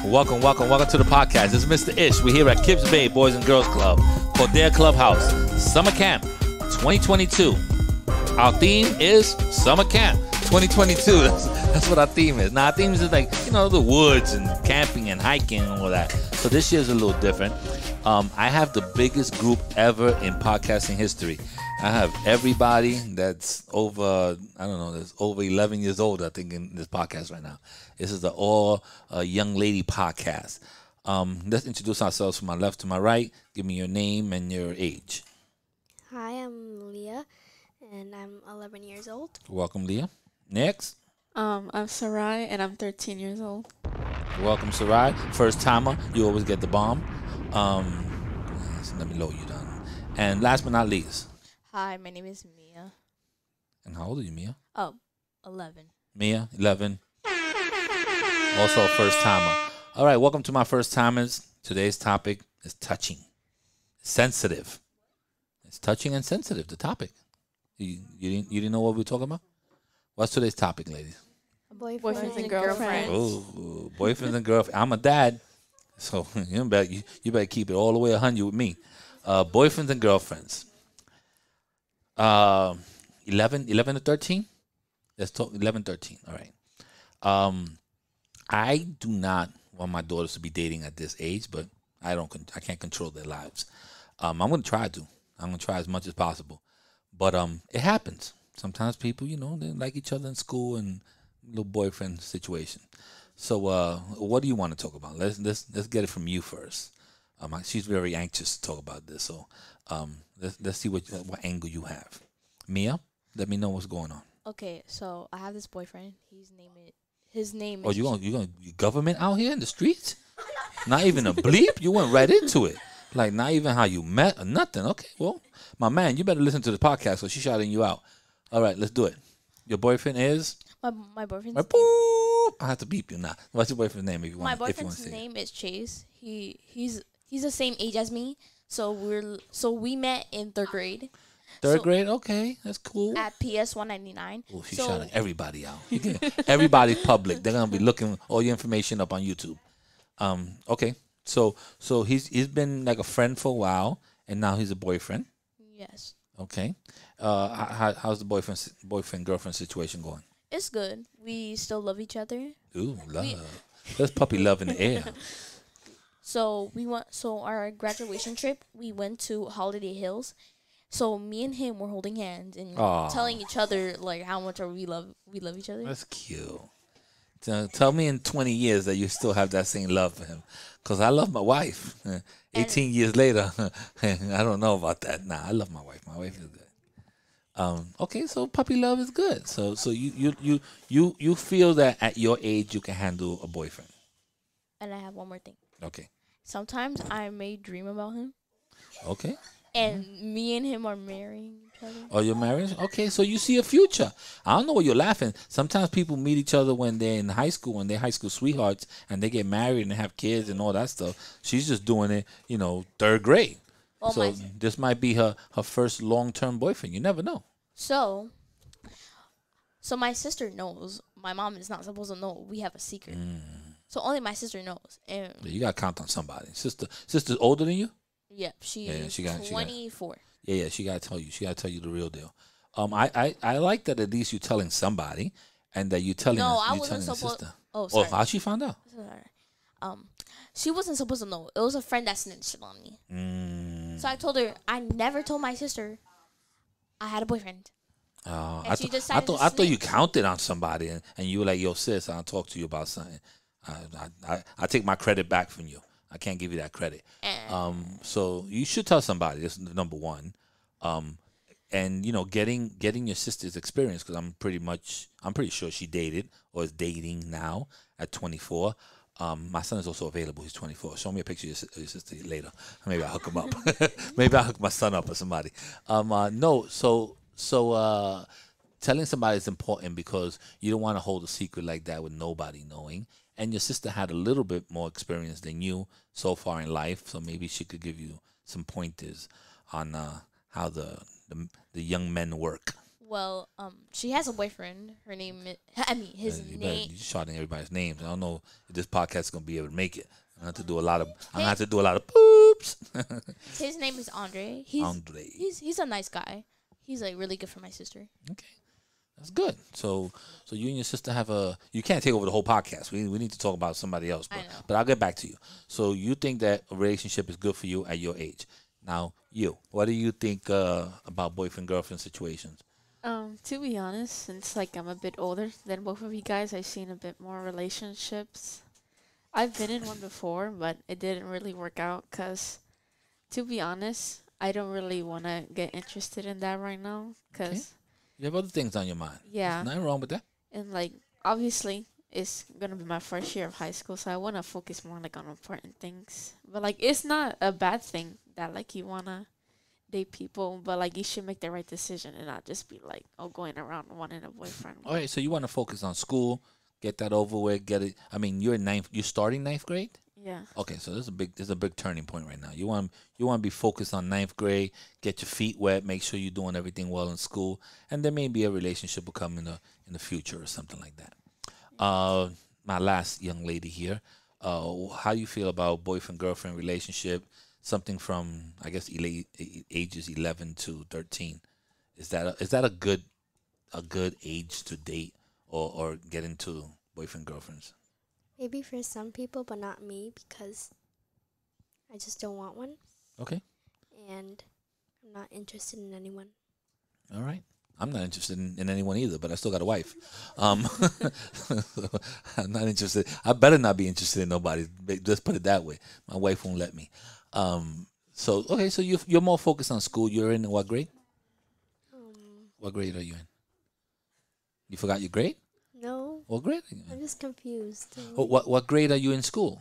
Welcome to the podcast. This is Mr. Ish. We're here at KIPS Bay Boys and Girls Club, Cordere Clubhouse, Summer Camp 2022. Our theme is Summer Camp 2022. That's what our theme is. Now, our theme is like, the woods and camping and hiking and all that. So this year's a little different. I have the biggest group ever in podcasting history. I have everybody that's over, that's over 11 years old, I think, in this podcast right now. This is the all young lady podcast. Let's introduce ourselves from my left to my right. Give me your name and your age. Hi, I'm Leah, and I'm 11 years old. Welcome, Leah. Next. I'm Sarai, and I'm 13 years old. Welcome, Sarai. First timer. You always get the bomb. So let me lower you down. And last but not least. Hi, my name is Mia. And how old are you, Mia? 11. Mia, 11. Also a first timer. All right, welcome to my first timers. Today's topic is touching. Sensitive. It's touching and sensitive, the topic. You didn't know what we were talking about? What's today's topic, ladies? Boyfriends and girlfriends. Oh, boyfriends and girlfriends. I'm a dad, so you better keep it all the way 100 with me. Boyfriends and girlfriends. 11 to 13? Let's talk 11, 13. All right. I do not want my daughters to be dating at this age, but I can't control their lives. I'm going to try to. I'm going to try as much as possible. But it happens. Sometimes people, they like each other in school and little boyfriend situation. So what do you want to talk about? Let's get it from you first. She's very anxious to talk about this. So let's see what angle you have. Mia, let me know what's going on. Okay, so I have this boyfriend. His name Oh, is... you going government out here in the streets? Not even a bleep? You went right into it. Like, not even how you met or nothing. Okay, well, my man, you better listen to the podcast, so she's shouting you out. All right, let's do it. Your boyfriend is? My boyfriend's Right, boop. I have to beep you now. What's your boyfriend's name if you want? My boyfriend's name is Chase. He's the same age as me. So we met in 3rd grade. Third grade? Okay, that's cool. At PS 199. Oh, she's shouting everybody out. Everybody's public. They're going to be looking all your information up on YouTube. Okay, so he's been like a friend for a while, and now he's a boyfriend. Yes. Okay. How's the boyfriend-girlfriend situation going? It's good. We still love each other. Ooh, love. There's puppy love in the air. So our graduation trip, we went to Holiday Hills. So me and him were holding hands and telling each other like how much we love each other. That's cute. Tell me in 20 years that you still have that same love for him. Because I love my wife. 18 years later, I don't know about that. Nah, I love my wife. My wife is good. Okay, so puppy love is good. So you feel that at your age you can handle a boyfriend. And I have one more thing. Okay. Sometimes I may dream about him. Okay. And me and him are marrying each other. Oh, you're married? Okay, so you see a future. I don't know why you're laughing. Sometimes people meet each other when they're in high school, when they're high school sweethearts, and they get married and have kids and all that stuff. She's just doing it, 3rd grade. Oh, so this might be her first long-term boyfriend. You never know. So my sister knows. My mom is not supposed to know. We have a secret. So only my sister knows. And you got to count on somebody. Sister's older than you? Yeah, she's 24. Yeah, she got to tell you. She got to tell you the real deal. I like that at least you're telling somebody and that you're telling I wasn't supposed. sister. Oh, sorry. How she found out? She wasn't supposed to know. It was a friend that snitched on me. So I told her I never told my sister I had a boyfriend. I thought you counted on somebody and you were like, yo, sis, I'll talk to you about something. I take my credit back from you. I can't give you that credit. So you should tell somebody. That's number one. And getting your sister's experience, because I'm pretty sure she dated or is dating now at 24. My son is also available. He's 24. Show me a picture of your sister later. Maybe I'll hook him up. Maybe I'll hook my son up or somebody. Telling somebody is important because you don't want to hold a secret like that with nobody knowing. And your sister had a little bit more experience than you so far in life, so maybe she could give you some pointers on how the young men work. Well, she has a boyfriend. Her name is, I mean, his name. You're shouting everybody's names. I don't know if this podcast is gonna be able to make it. I'm gonna have to do a lot of. I'm gonna have to do a lot of poops. His name is Andre. Andre. He's a nice guy. He's like really good for my sister. Okay, that's good. So you and your sister have a. You can't take over the whole podcast. We need to talk about somebody else. I know. But I'll get back to you. So you think that a relationship is good for you at your age? Now, what do you think about boyfriend girlfriend situations? To be honest, since like I'm a bit older than both of you guys, I've seen a bit more relationships. I've been in one before, but it didn't really work out because, to be honest, I don't really want to get interested in that right now because you have other things on your mind. Yeah. There's nothing wrong with that. And like obviously it's gonna be my first year of high school, so I wanna focus more like on important things. But like it's not a bad thing that like you wanna date people, but like you should make the right decision and not just be like going around wanting a boyfriend. All right, so you want to focus on school, get that over with, get it. I mean, you're starting ninth grade. Yeah. Okay, so this is a big turning point right now. You want to be focused on ninth grade, get your feet wet, make sure you're doing everything well in school, and there may be a relationship will come in the future or something like that. My last young lady here, how you feel about boyfriend girlfriend relationship? Something from I guess ages 11 to 13. Is that a good age to date or get into boyfriend girlfriends? Maybe for some people, but not me because I just don't want one. Okay. And I'm not interested in anyone. All right. I'm not interested in anyone either, but I still got a wife. I'm not interested. I better not be interested in nobody. Just put it that way. My wife won't let me. So you're more focused on school. You're in what grade? What grade are you in? You forgot your grade? No. What grade are you in? I'm just confused. What grade are you in school?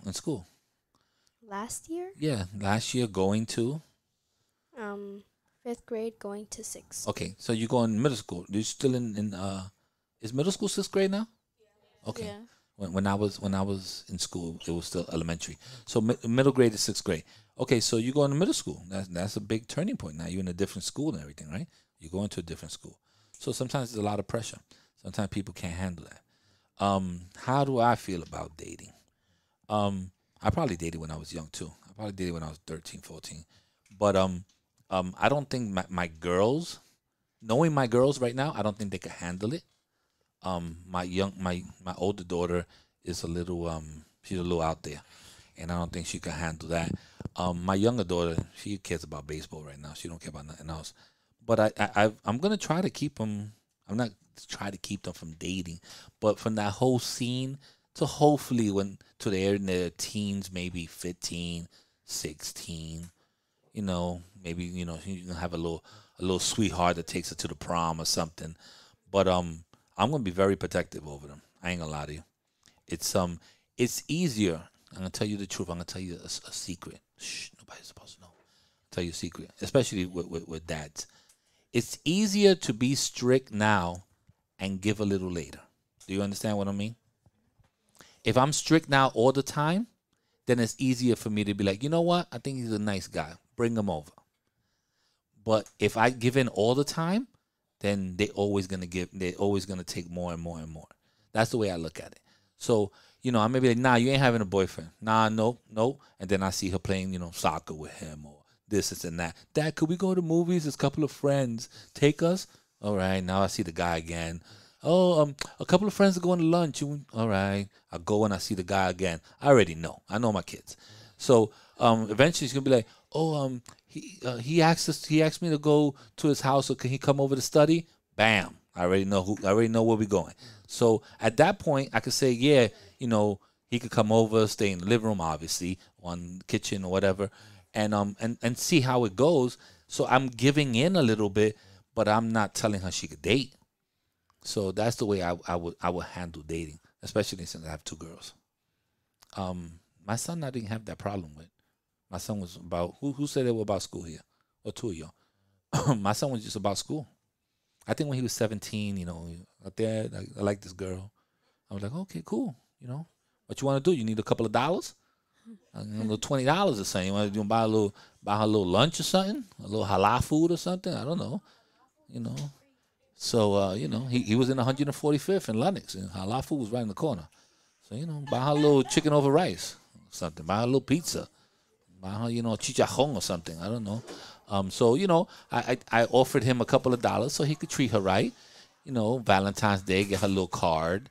Last year? Yeah, last year going to? 5th grade going to 6th. Okay, so you go in middle school. You're still in is middle school 6th grade now? Okay. Yeah. When I was in school, it was still elementary. So middle grade is 6th grade. Okay, so you go into middle school. That's a big turning point. Now you're in a different school and everything, right? You go into a different school. So sometimes there's a lot of pressure. Sometimes people can't handle that. How do I feel about dating? I probably dated when I was young too. I probably dated when I was 13, 14. But I don't think my girls, knowing my girls right now, I don't think they could handle it. My older daughter is a little she's a little out there, and I don't think she can handle that. My younger daughter, she cares about baseball right now. She don't care about nothing else. But I'm gonna try to keep them. I'm not try to keep them from dating, but from that whole scene to hopefully they're in their teens, maybe 15, 16. Maybe you can have a little sweetheart that takes her to the prom or something. But I'm gonna be very protective over them. I ain't gonna lie to you. It's easier. I'm gonna tell you the truth. I'm gonna tell you a secret. Shh, nobody's supposed to know. I'll tell you a secret, especially with dads. It's easier to be strict now and give a little later. Do you understand what I mean? If I'm strict now all the time, then it's easier for me to be like, you know what? I think he's a nice guy. Bring him over. But if I give in all the time, then they're always gonna take more and more and more. That's the way I look at it. So, I may be like, nah, you ain't having a boyfriend. Nah, no. And then I see her playing, soccer with him or this and that. Dad, could we go to movies? There's a couple of friends. Take us? All right, now I see the guy again. Oh, a couple of friends are going to lunch. All right, I go and I see the guy again. I already know. I know my kids. So eventually he's gonna be like, oh, he asked me to go to his house, so can he come over to study? Bam! I already know where we're going. So at that point, I could say, yeah, he could come over, stay in the living room, obviously, on the kitchen or whatever, and see how it goes. So I'm giving in a little bit, but I'm not telling her she could date. So that's the way I would handle dating, especially since I have 2 girls. My son I didn't have that problem with. My son was about who said they were about school here, or 2 of y'all. My son was just about school. I think when he was 17, out there, I like this girl. I was like, okay, cool. What you want to do? You need a couple of dollars, a little $20 or something. You want to buy her a little lunch or something, a little halal food or something. I don't know. So, he was in 145th in Lenox, and Halafu was right in the corner. So, buy her a little chicken over rice, something. Buy her a little pizza. Buy her, chicharrón or something. I don't know. So, I offered him a couple of dollars so he could treat her right. Valentine's Day, get her a little card.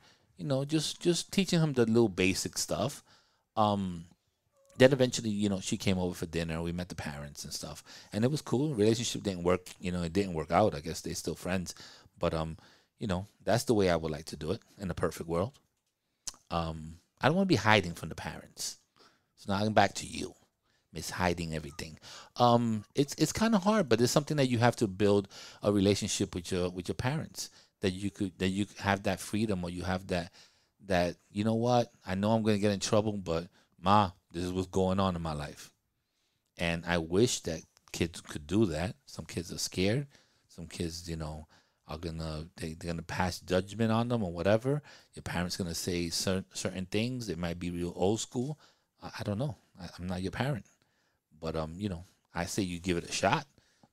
Just teaching him the little basic stuff. Then eventually, she came over for dinner. We met the parents and stuff, and it was cool. Relationship didn't work. It didn't work out. I guess they're still friends, but that's the way I would like to do it in the perfect world. I don't want to be hiding from the parents. So now I'm back to you, Miss Hiding everything. It's kind of hard, but it's something that you have to build a relationship with your parents, that you have that freedom, or you have that you know what, I know I'm going to get in trouble, but Ma, this is what's going on in my life. And I wish that kids could do that. Some kids are scared. Some kids, are they're gonna pass judgment on them or whatever. Your parents gonna say certain things. It might be real old school. I don't know. I'm not your parent, but I say you give it a shot.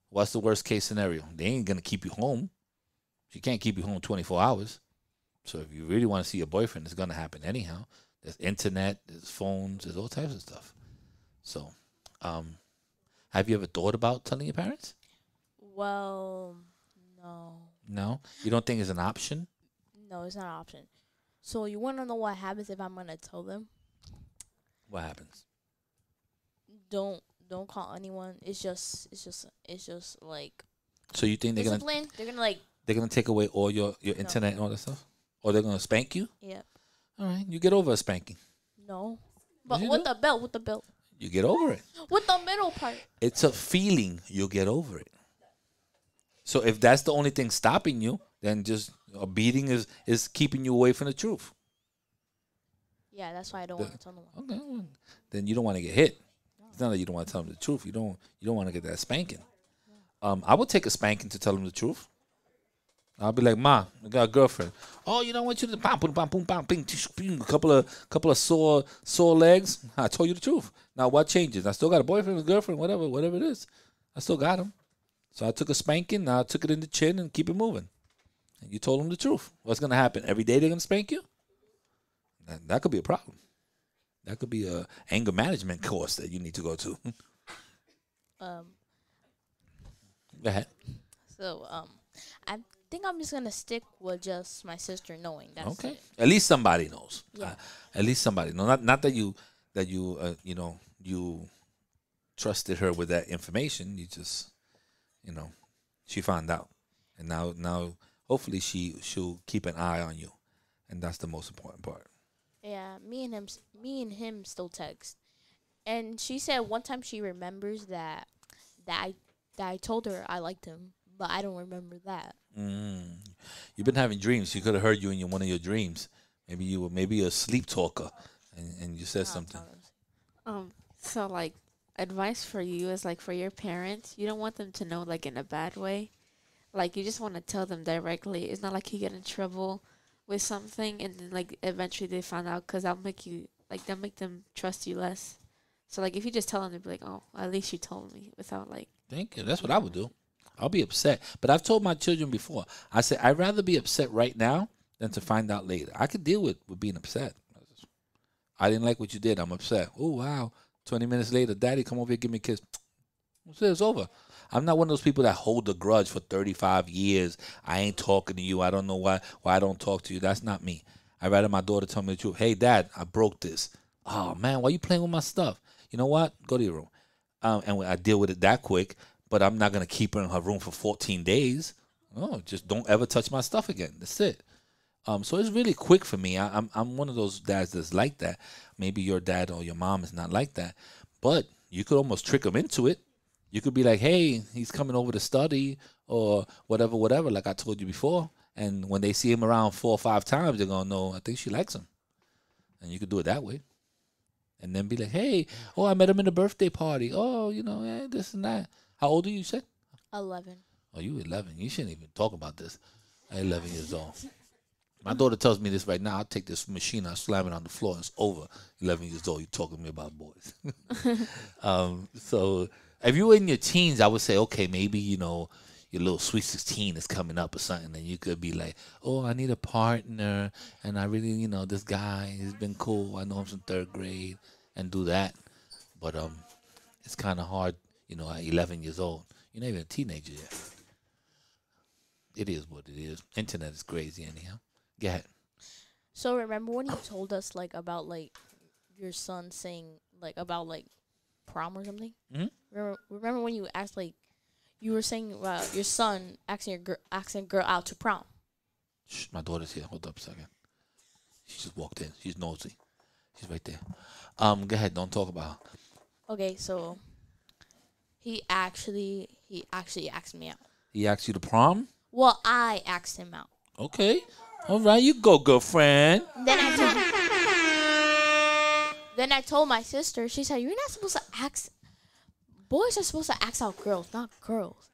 What's the worst case scenario? They ain't gonna keep you home. She can't keep you home 24 hours. So if you really want to see your boyfriend, it's gonna happen anyhow. There's internet, there's phones, there's all types of stuff. So, have you ever thought about telling your parents? Well, no. No? You don't think it's an option? No, it's not an option. So you want to know what happens if I'm gonna tell them? What happens? Don't call anyone. It's just like. So you think they're discipline? They're gonna take away all your internet and all that stuff, or they're gonna spank you? Yep. All right, you get over a spanking. No, but Yes, with the belt. You get over it. With the middle part. It's a feeling. You'll get over it. So if that's the only thing stopping you, then just a beating is keeping you away from the truth. Yeah, that's why I don't want to tell them. Okay, well, then you don't want to get hit. It's not that you don't want to tell them the truth. You don't want to get that spanking. I would take a spanking to tell them the truth. I'll be like, Ma, I got a girlfriend. Oh, you don't want you to bam, boom, bam, boom, bam, bing, a couple of sore legs. I told you the truth. Now what changes? I still got a boyfriend, a girlfriend, whatever it is. I still got him. So I took a spanking. Now I took it in the chin and keep it moving. And you told them the truth. What's gonna happen? Every day they're gonna spank you? That could be a problem. That could be a anger management course that you need to go to. Go ahead. So I think I'm just gonna stick with just my sister knowing. That's okay. it. At least somebody knows. Yeah. At least somebody knows. Not that you you trusted her with that information. You just she found out, and now hopefully she'll keep an eye on you, and that's the most important part. Yeah, me and him still text, and she said one time she remembers that I told her I liked him, but I don't remember that. You've been having dreams. She could have heard you in one of your dreams. Maybe you were a sleep talker, and you said something. So like advice for you is like for your parents, you don't want them to know like in a bad way. Like you just want to tell them directly. It's not like you get in trouble with something and then like eventually they find out, because that'll make them trust you less. So like if you just tell them, they'll be like, oh, at least you told me, without like. Thank you. That's what I would do. I'll be upset. But I've told my children before. I said I'd rather be upset right now than to find out later. I could deal with being upset. I didn't like what you did. I'm upset. Oh wow. 20 minutes later, Daddy, come over here, give me a kiss. It's over. I'm not one of those people that hold a grudge for 35 years. I ain't talking to you. I don't know why I don't talk to you. That's not me. I'd rather my daughter tell me the truth. Hey, Dad, I broke this. Oh, man, why you playing with my stuff? You know what? Go to your room. And I deal with it that quick, but I'm not going to keep her in her room for 14 days. No, just don't ever touch my stuff again. That's it. So it's really quick for me. I'm one of those dads that's like that. Maybe your dad or your mom is not like that, but you could almost trick them into it. You could be like, hey, he's coming over to study or whatever, like I told you before. And when they see him around 4 or 5 times, they're going to know, I think she likes him. And you could do it that way. And then be like, hey, oh, I met him in the birthday party. Oh, this and that. How old are you, you said? 11. Oh, you 11. You shouldn't even talk about this. I'm 11 years old. My daughter tells me this right now. I'll take this machine, I'll slam it on the floor, and it's over. 11 years old, you're talking to me about boys. So if you were in your teens, I would say, okay, maybe, your little sweet 16 is coming up or something, and you could be like, oh, I need a partner, and I really, this guy has been cool. I know him from 3rd grade, and do that. But it's kind of hard, at 11 years old. You're not even a teenager yet. It is what it is. Internet is crazy anyhow. Go ahead. So remember when you told us like about like your son saying like about like prom or something? Mm-hmm. Remember when you asked like you were saying about your son asking a girl out to prom? Shh, my daughter's here. Hold up a second. She just walked in. She's nosy. She's right there. Go ahead. Don't talk about her. Okay, so he actually asked me out. He asked you to prom? Well, I asked him out. Okay. All right, you go, girlfriend. Then I told my sister. She said, "You're not supposed to ask. Boys are supposed to ask out girls, not girls."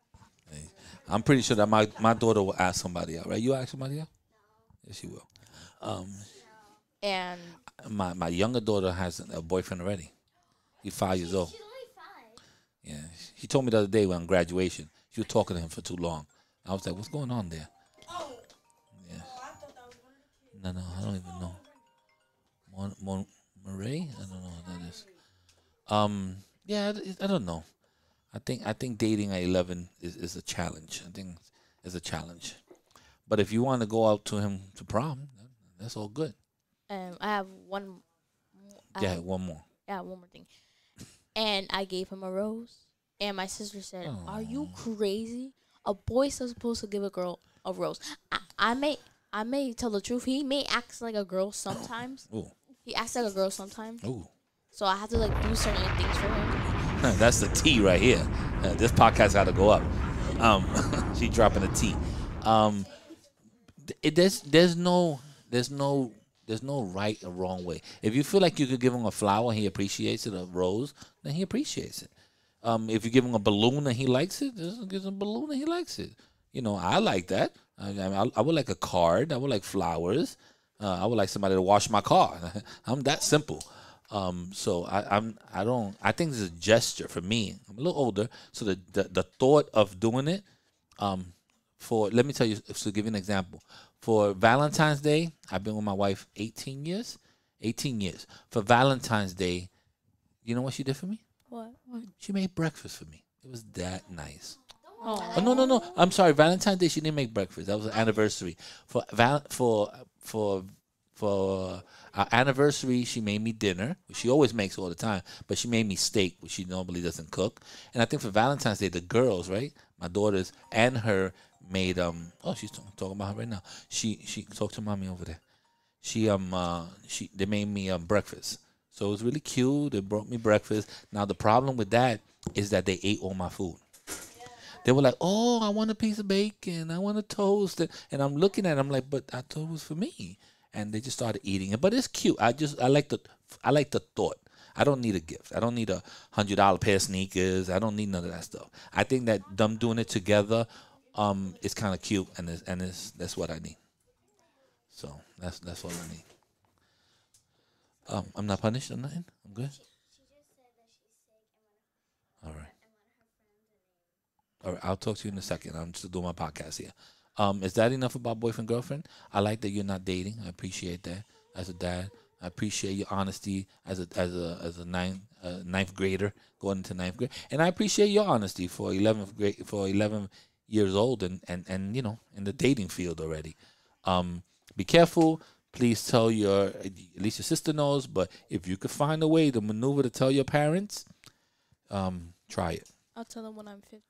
Hey, I'm pretty sure that my daughter will ask somebody out, right? You ask somebody out? Yes, she will. And my younger daughter has a boyfriend already. He's 5 years old. She's only 5. Yeah, she told me the other day when graduation, she was talking to him for too long. I was like, "What's going on there?" Yeah. No, I don't even know. Murray? I don't know what that is. Yeah, I don't know. I think dating at 11 is a challenge. I think it's a challenge. But if you want to go out to him to prom, that's all good. I have one. Yeah, one more. Yeah, one more thing. And I gave him a rose. And my sister said, Aww. "Are you crazy? A boy's not supposed to give a girl a rose." I may tell the truth. He may act like a girl sometimes. Ooh. He acts like a girl sometimes. Ooh. So I have to like do certain things for him. That's the T right here. This podcast got to go up. She dropping a T. There's no right or wrong way. If you feel like you could give him a flower and he appreciates it, a rose, then he appreciates it. If you give him a balloon and he likes it, just give him a balloon and he likes it. I like that. I would like a card. I would like flowers. I would like somebody to wash my car. I'm that simple. So I think it's a gesture for me. I'm a little older, so the thought of doing it, let me tell you, to give you an example. For Valentine's Day, I've been with my wife 18 years. 18 years. For Valentine's Day, you know what she did for me? What? She made breakfast for me. It was that nice. Oh. Oh, no. I'm sorry. Valentine's Day, she didn't make breakfast. That was an anniversary. For our anniversary, she made me dinner, which she always makes all the time. But she made me steak, which she normally doesn't cook. And I think for Valentine's Day, the girls, right, my daughters and her made she's talking about her right now. She talked to mommy over there. They made me breakfast. So it was really cute. They brought me breakfast. Now the problem with that is that they ate all my food. They were like, "Oh, I want a piece of bacon. I want a toast." And I'm looking at it, I'm like, "But I thought it was for me." And they just started eating it. But it's cute. I like the thought. I don't need a gift. I don't need a $100 pair of sneakers. I don't need none of that stuff. I think that them doing it together is kind of cute, and that's what I need. So that's all I need. I'm not punished or nothing. I'm good. She just said that she's sick All right. and one of her friends. All right, I'll talk to you in a second. I'm just doing my podcast here. Is that enough about boyfriend, girlfriend? I like that you're not dating. I appreciate that as a dad. I appreciate your honesty as a ninth grader going into ninth grade, and I appreciate your honesty for 11 years old and in the dating field already. Be careful. Please tell at least your sister knows. But if you could find a way to maneuver to tell your parents, try it. I'll tell them when I'm 15.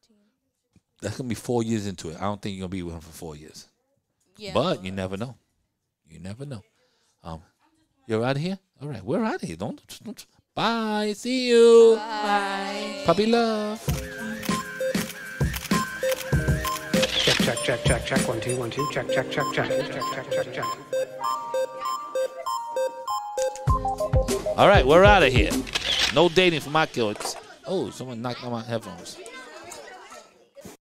That's going to be 4 years into it. I don't think you're going to be with him for 4 years. Yeah. But you never know. You never know. You're out of here? All right, we're out of here. Don't. Bye. See you. Bye. Puppy love. Check. 1 2 1 2. Check. All right, we're out of here. No dating for my kids. Oh, someone knocked on my headphones.